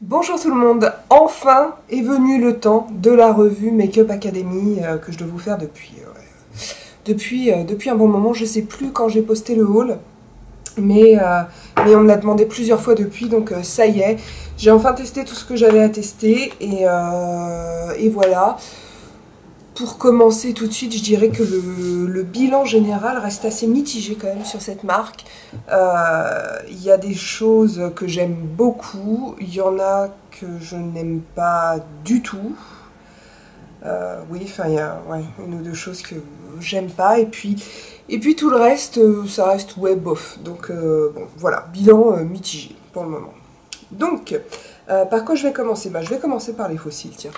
Bonjour tout le monde, enfin est venu le temps de la revue Make-up Academy que je dois vous faire depuis un bon moment. Je sais plus quand j'ai posté le haul, mais on me l'a demandé plusieurs fois depuis, donc ça y est. J'ai enfin testé tout ce que j'avais à tester et voilà. Pour commencer tout de suite, je dirais que le bilan général reste assez mitigé quand même sur cette marque. Il y a des choses que j'aime beaucoup, il y en a que je n'aime pas du tout. Oui, enfin il y a une ou deux choses que j'aime pas et puis tout le reste, ça reste ouais bof. Donc bon voilà, bilan mitigé pour le moment. Donc par quoi je vais commencer? Je vais commencer par les fossiles, tiens.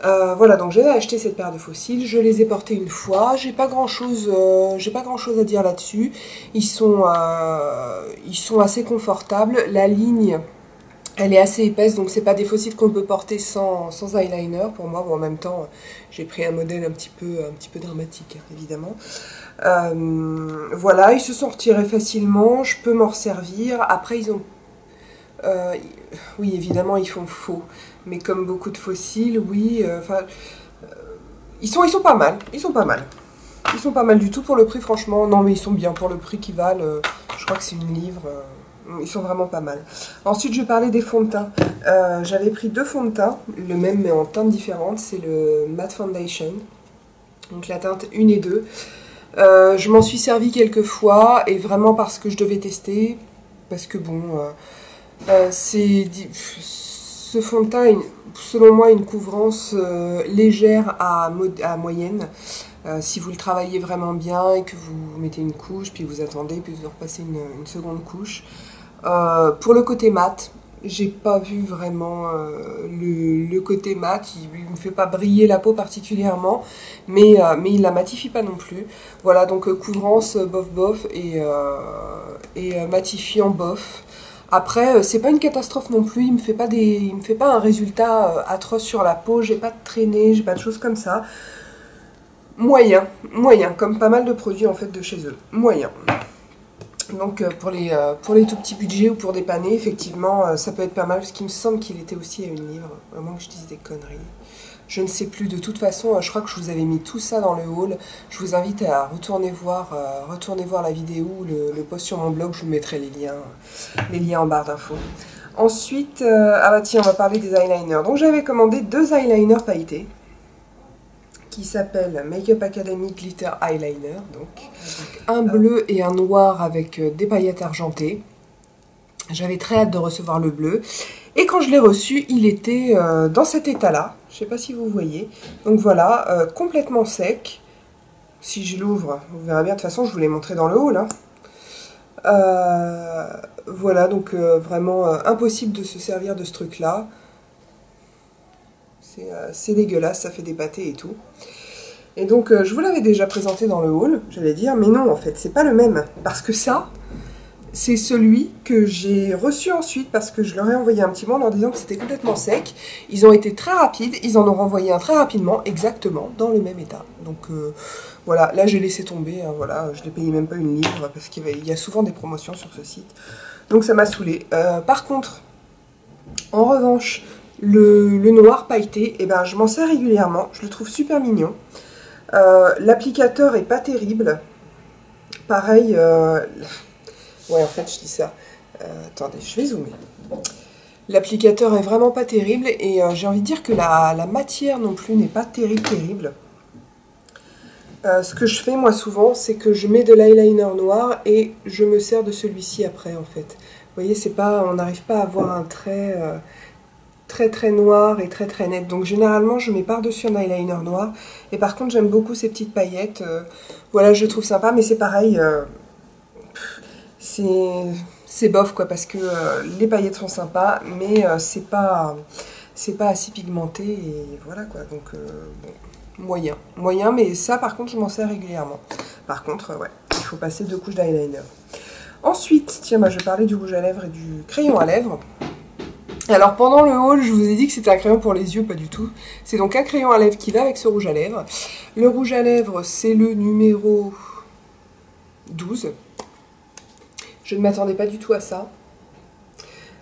Voilà, donc j'avais acheté cette paire de fossiles, je les ai portés une fois, j'ai pas grand chose à dire là-dessus. Ils sont assez confortables, la ligne elle est assez épaisse, donc c'est pas des fossiles qu'on peut porter sans eyeliner pour moi. Bon, en même temps, j'ai pris un modèle un petit peu dramatique, hein, évidemment. Voilà, ils se sont retirés facilement, je peux m'en resservir. Après, ils ont oui, évidemment, ils font faux. Mais comme beaucoup de fossiles, oui, ils sont pas mal. Ils sont pas mal. Ils sont pas mal du tout pour le prix, franchement. Non, mais ils sont bien pour le prix qu'ils valent. Je crois que c'est une livre. Ils sont vraiment pas mal. Ensuite, je vais parler des fonds de teint. J'avais pris deux fonds de teint, le même mais en teintes différentes. C'est le Matte Foundation. Donc la teinte 1 et 2. Je m'en suis servi quelques fois et vraiment parce que je devais tester. Parce que bon... ce fond de teint a, selon moi, une couvrance légère à moyenne. Si vous le travaillez vraiment bien et que vous mettez une couche, puis vous attendez, puis vous repassez une seconde couche. Pour le côté mat, j'ai pas vu vraiment le côté mat. Il me fait pas briller la peau particulièrement, mais il la matifie pas non plus. Voilà, donc couvrance bof bof et matifiant bof. Après, c'est pas une catastrophe non plus, il me fait pas un résultat atroce sur la peau, j'ai pas de traînées, j'ai pas de choses comme ça. Moyen, comme pas mal de produits en fait de chez eux. Moyen. Donc pour les tout petits budgets ou pour dépanner, effectivement, ça peut être pas mal, parce qu'il me semble qu'il était aussi à une livre, à moins que je dise des conneries. Je ne sais plus, de toute façon, je crois que je vous avais mis tout ça dans le haul. Je vous invite à retourner voir la vidéo, le post sur mon blog, je vous mettrai les liens en barre d'infos. Ensuite, ah bah tiens, on va parler des eyeliners. Donc j'avais commandé deux eyeliners pailletés, qui s'appellent Make-up Academy Glitter Eyeliner. Donc un bleu et un noir avec des paillettes argentées. J'avais très hâte de recevoir le bleu. Et quand je l'ai reçu, il était dans cet état-là. Je ne sais pas si vous voyez. Donc voilà, complètement sec. Si je l'ouvre, vous verrez bien. De toute façon, je vous l'ai montré dans le haul. Hein. Voilà, donc vraiment impossible de se servir de ce truc-là. C'est dégueulasse, ça fait des pâtés et tout. Et donc, je vous l'avais déjà présenté dans le haul, j'allais dire. Mais non, en fait, c'est pas le même. Parce que ça... c'est celui que j'ai reçu ensuite parce que je leur ai envoyé un petit mot en leur disant que c'était complètement sec. Ils ont été très rapides, ils en ont renvoyé un très rapidement, exactement, dans le même état. Donc voilà, là j'ai laissé tomber, hein, voilà, je l'ai payé même pas une livre parce qu'il y a souvent des promotions sur ce site. Donc ça m'a saoulé. Par contre, en revanche, le noir pailleté, eh ben, je m'en sers régulièrement, je le trouve super mignon. L'applicateur est pas terrible. Pareil... ouais, en fait, je dis ça. Attendez, je vais zoomer. L'applicateur est vraiment pas terrible et j'ai envie de dire que la matière non plus n'est pas terrible. Ce que je fais moi souvent, c'est que je mets de l'eyeliner noir et je me sers de celui-ci après en fait. Vous voyez, on n'arrive pas à avoir un trait très noir et très net. Donc généralement, je mets par-dessus un eyeliner noir. Et par contre, j'aime beaucoup ces petites paillettes. Voilà, je trouve sympa, mais c'est pareil... c'est bof quoi, parce que les paillettes sont sympas, mais c'est pas assez pigmenté et voilà quoi, donc bon, moyen, mais ça par contre je m'en sers régulièrement. Par contre ouais, il faut passer 2 couches d'eyeliner. Ensuite, tiens, je vais parler du rouge à lèvres et du crayon à lèvres. Alors pendant le haul, je vous ai dit que c'était un crayon pour les yeux, pas du tout. C'est donc un crayon à lèvres qui va avec ce rouge à lèvres. Le rouge à lèvres, c'est le numéro 12. Je ne m'attendais pas du tout à ça.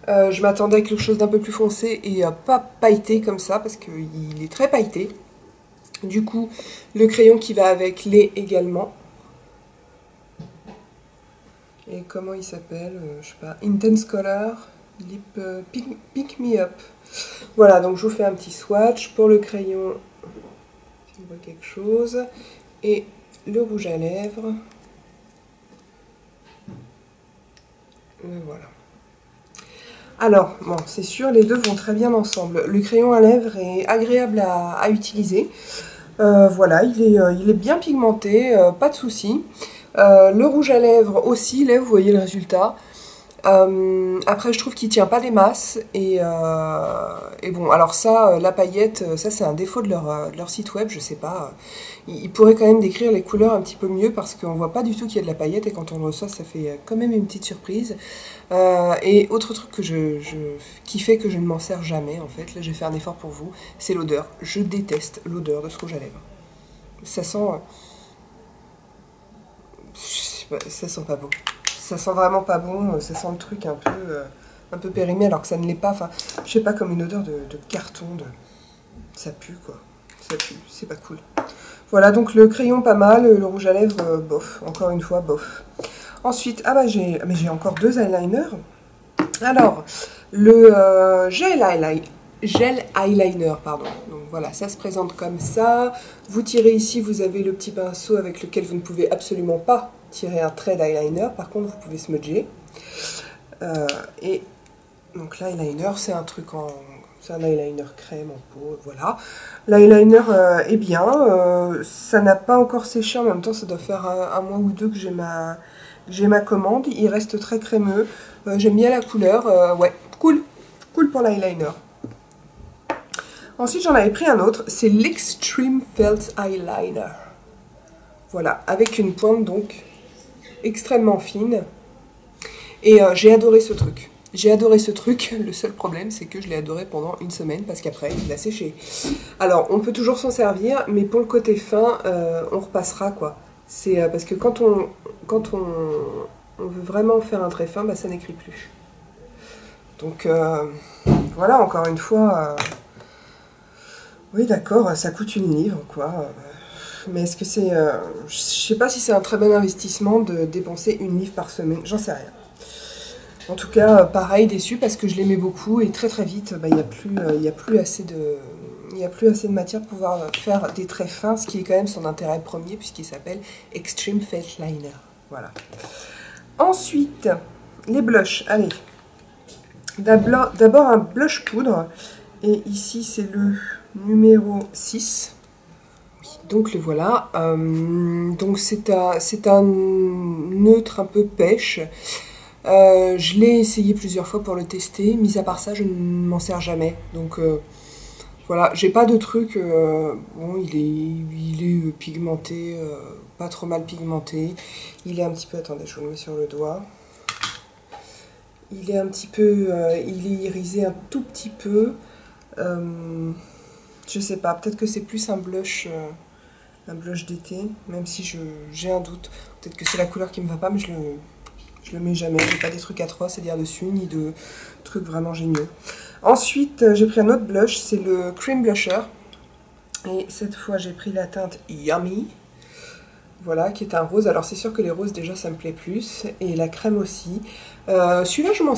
Je m'attendais à quelque chose d'un peu plus foncé et pas pailleté comme ça, parce qu'il est très pailleté. Du coup, le crayon qui va avec l'est également. Et comment il s'appelle? Je sais pas, Intense Color, Lip Pick Me Up. Voilà, donc je vous fais un petit swatch pour le crayon, si on voit quelque chose, et le rouge à lèvres. Et voilà. Alors, bon, c'est sûr, les deux vont très bien ensemble. Le crayon à lèvres est agréable à utiliser. Voilà, il est bien pigmenté, pas de souci. Le rouge à lèvres aussi, là vous voyez le résultat. Après je trouve qu'il tient pas des masses et bon, alors ça, la paillette, ça c'est un défaut de leur site web, je sais pas. Ils pourraient quand même décrire les couleurs un petit peu mieux parce qu'on voit pas du tout qu'il y a de la paillette et quand on le reçoit ça fait quand même une petite surprise. Et autre truc qui fait que je ne m'en sers jamais en fait, là j'ai fait un effort pour vous, c'est l'odeur. Je déteste l'odeur de ce rouge à lèvres. Ça sent... ça sent pas bon. Ça sent vraiment pas bon, ça sent le truc un peu périmé alors que ça ne l'est pas. Enfin, je sais pas, comme une odeur de carton, ça pue quoi. Ça pue, c'est pas cool. Voilà, donc le crayon pas mal, le rouge à lèvres, bof. Encore une fois, bof. Ensuite, ah bah j'ai encore deux eyeliners. Alors, le gel eyeliner, pardon. Donc voilà, ça se présente comme ça. Vous tirez ici, vous avez le petit pinceau avec lequel vous ne pouvez absolument pas tirer un trait d'eyeliner. Par contre, vous pouvez smudger. Et donc l'eyeliner, c'est un truc c'est un eyeliner crème en peau, voilà. L'eyeliner est bien. Ça n'a pas encore séché, en même temps, ça doit faire un mois ou deux que j'ai ma commande. Il reste très crémeux. J'aime bien la couleur. Ouais, cool. Cool pour l'eyeliner. Ensuite, j'en avais pris un autre, c'est l'Extreme Felt Eyeliner. Voilà, avec une pointe donc extrêmement fine. Et j'ai adoré ce truc. J'ai adoré ce truc. Le seul problème, c'est que je l'ai adoré pendant une semaine parce qu'après, il a séché. Alors, on peut toujours s'en servir, mais pour le côté fin, on repassera quoi. C'est parce que quand on veut vraiment faire un trait fin, bah, ça n'écrit plus. Donc, voilà, encore une fois... oui, d'accord, ça coûte une livre, quoi. Mais est-ce que c'est... je sais pas si c'est un très bon investissement de dépenser une livre par semaine, j'en sais rien. En tout cas, pareil, déçu parce que je l'aimais beaucoup et très très vite, bah, il n'y a plus assez de matière pour pouvoir faire des traits fins, ce qui est quand même son intérêt premier puisqu'il s'appelle Extreme Felt Liner. Voilà. Ensuite, les blushs. Allez, d'abord un blush poudre. Et ici, c'est le numéro 6. Donc le voilà. Donc c'est un neutre un peu pêche. Je l'ai essayé plusieurs fois pour le tester. Mis à part ça, je ne m'en sers jamais. Donc voilà, j'ai pas de truc. Bon, il est pigmenté, pas trop mal pigmenté. Il est un petit peu... Attendez, je vous le mets sur le doigt. Il est un petit peu... il est irisé un tout petit peu. Je sais pas, peut-être que c'est plus un blush d'été, même si j'ai un doute. Peut-être que c'est la couleur qui me va pas, mais je le mets jamais. J'ai pas des trucs atroces à dire dessus, ni de trucs vraiment géniaux. Ensuite, j'ai pris un autre blush, c'est le Cream Blusher. Et cette fois, j'ai pris la teinte Yummy. Voilà, qui est un rose. Alors c'est sûr que les roses déjà ça me plaît plus. Et la crème aussi. Celui-là je m'en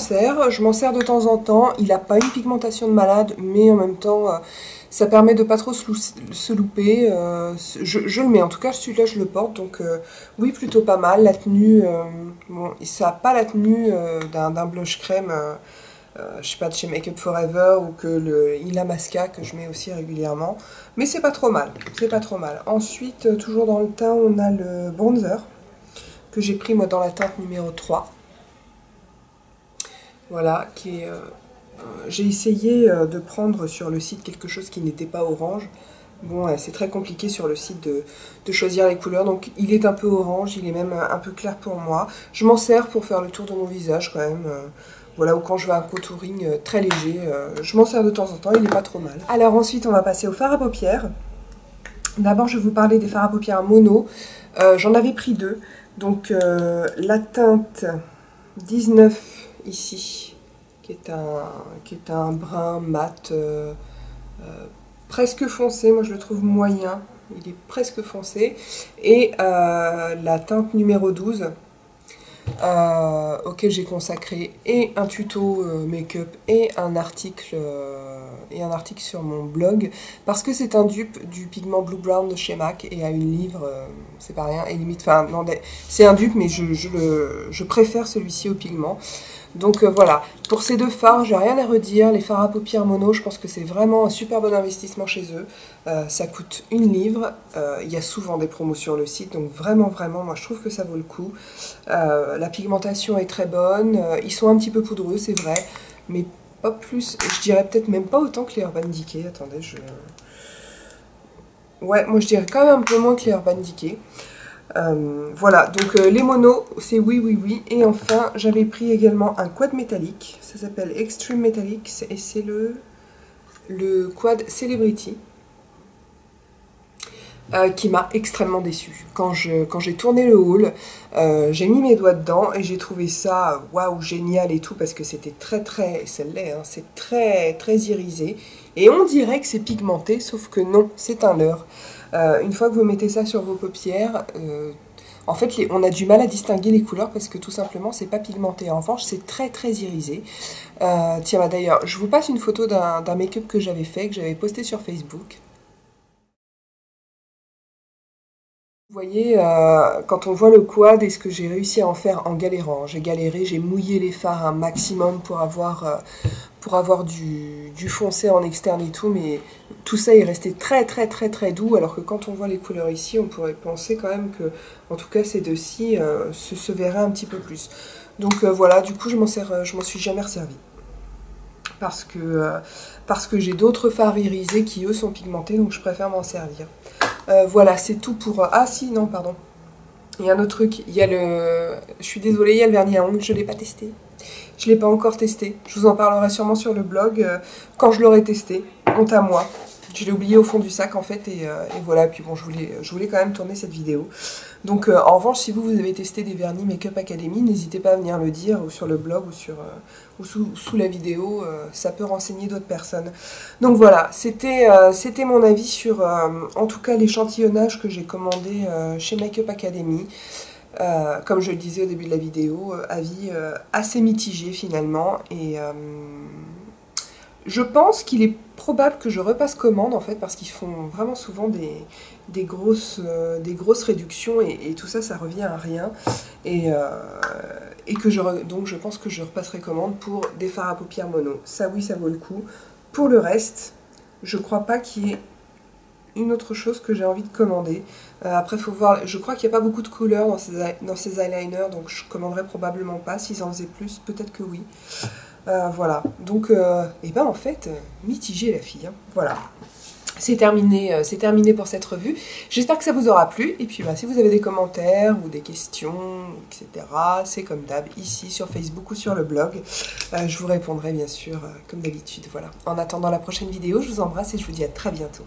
sers de temps en temps. Il n'a pas une pigmentation de malade, mais en même temps ça permet de pas trop se louper. Je le mets, en tout cas celui-là je le porte. Donc oui, plutôt pas mal. La tenue, bon, ça n'a pas la tenue d'un blush crème. Je sais pas, de chez Make Up Forever ou que le Illamasqua que je mets aussi régulièrement, mais c'est pas trop mal, c'est pas trop mal. Ensuite, toujours dans le teint, on a le bronzer que j'ai pris moi dans la teinte numéro 3. Voilà, qui est j'ai essayé de prendre sur le site quelque chose qui n'était pas orange. Bon, c'est très compliqué sur le site de choisir les couleurs, donc il est un peu orange, il est même un peu clair pour moi. Je m'en sers pour faire le tour de mon visage quand même. Voilà, ou quand je vais à un contouring très léger, je m'en sers de temps en temps, il n'est pas trop mal. Alors ensuite, on va passer au fard à paupières. D'abord, je vais vous parler des fards à paupières mono. J'en avais pris deux. Donc la teinte 19 ici, qui qui est un brun mat presque foncé. Moi je le trouve moyen, il est presque foncé. Et la teinte numéro 12, auquel j'ai consacré et un tuto make-up et un article sur mon blog, parce que c'est un dupe du pigment Blue Brown de chez MAC, et à une livre, c'est pas rien, et limite, enfin, non, c'est un dupe, mais je préfère celui-ci au pigment. Donc voilà, pour ces deux fards, j'ai rien à redire. Les fards à paupières mono, je pense que c'est vraiment un super bon investissement chez eux. Ça coûte une livre. Il y a souvent des promotions sur le site, donc vraiment, moi je trouve que ça vaut le coup. La pigmentation est très bonne. Ils sont un petit peu poudreux, c'est vrai, mais pas plus. Je dirais peut-être même pas autant que les Urban Decay. Attendez, ouais, moi je dirais quand même un peu moins que les Urban Decay. Voilà, donc les monos, c'est oui. Et enfin, j'avais pris également un quad métallique. Ça s'appelle Extreme Metallics et c'est le quad Celebrity. Qui m'a extrêmement déçue. Quand j'ai tourné le haul, j'ai mis mes doigts dedans et j'ai trouvé ça waouh, génial et tout, parce que c'était ça l'est, hein, c'est très irisé. Et on dirait que c'est pigmenté, sauf que non, c'est un leurre. Une fois que vous mettez ça sur vos paupières, en fait, on a du mal à distinguer les couleurs parce que tout simplement, c'est pas pigmenté. En revanche, c'est très irisé. Tiens, bah, d'ailleurs, je vous passe une photo d'un make-up que j'avais fait, que j'avais posté sur Facebook. Vous voyez, quand on voit le quad et ce que j'ai réussi à en faire en galérant, j'ai galéré, j'ai mouillé les fards un maximum pour avoir du foncé en externe et tout, mais tout ça est resté très doux, alors que quand on voit les couleurs ici, on pourrait penser quand même que, en tout cas ces deux-ci, se verraient un petit peu plus. Donc voilà, du coup je m'en suis jamais resservie. Parce que j'ai d'autres fards irisés qui eux sont pigmentés, donc je préfère m'en servir. Voilà, c'est tout pour... Ah si, non, pardon. Il y a un autre truc, il y a le... Je suis désolée, il y a le vernis à ongles, je ne l'ai pas testé. Je ne l'ai pas encore testé. Je vous en parlerai sûrement sur le blog quand je l'aurai testé. Honte à moi. Je l'ai oublié au fond du sac en fait, et voilà. Puis bon, je voulais quand même tourner cette vidéo. Donc en revanche, si vous avez testé des vernis Make-up Academy, n'hésitez pas à venir le dire, ou sur le blog, ou sous la vidéo, ça peut renseigner d'autres personnes. Donc voilà, c'était mon avis sur, en tout cas, l'échantillonnage que j'ai commandé chez Make-up Academy. Comme je le disais au début de la vidéo, avis assez mitigé finalement, et je pense qu'il est probable que je repasse commande en fait, parce qu'ils font vraiment souvent des grosses réductions, et tout ça, ça revient à rien, et donc je pense que je repasserai commande pour des fards à paupières mono. Ça oui, ça vaut le coup. Pour le reste, je crois pas qu'il y ait une autre chose que j'ai envie de commander. Après, faut voir, je crois qu'il n'y a pas beaucoup de couleurs dans ces eyeliners, donc je commanderai probablement pas. S'ils en faisaient plus, peut-être que oui. Voilà, donc, et ben en fait, mitigé la fille, hein. Voilà. C'est terminé pour cette revue. J'espère que ça vous aura plu. Et puis, bah, si vous avez des commentaires ou des questions, etc., c'est comme d'hab, ici sur Facebook ou sur le blog. Je vous répondrai bien sûr, comme d'habitude. Voilà. En attendant la prochaine vidéo, je vous embrasse et je vous dis à très bientôt.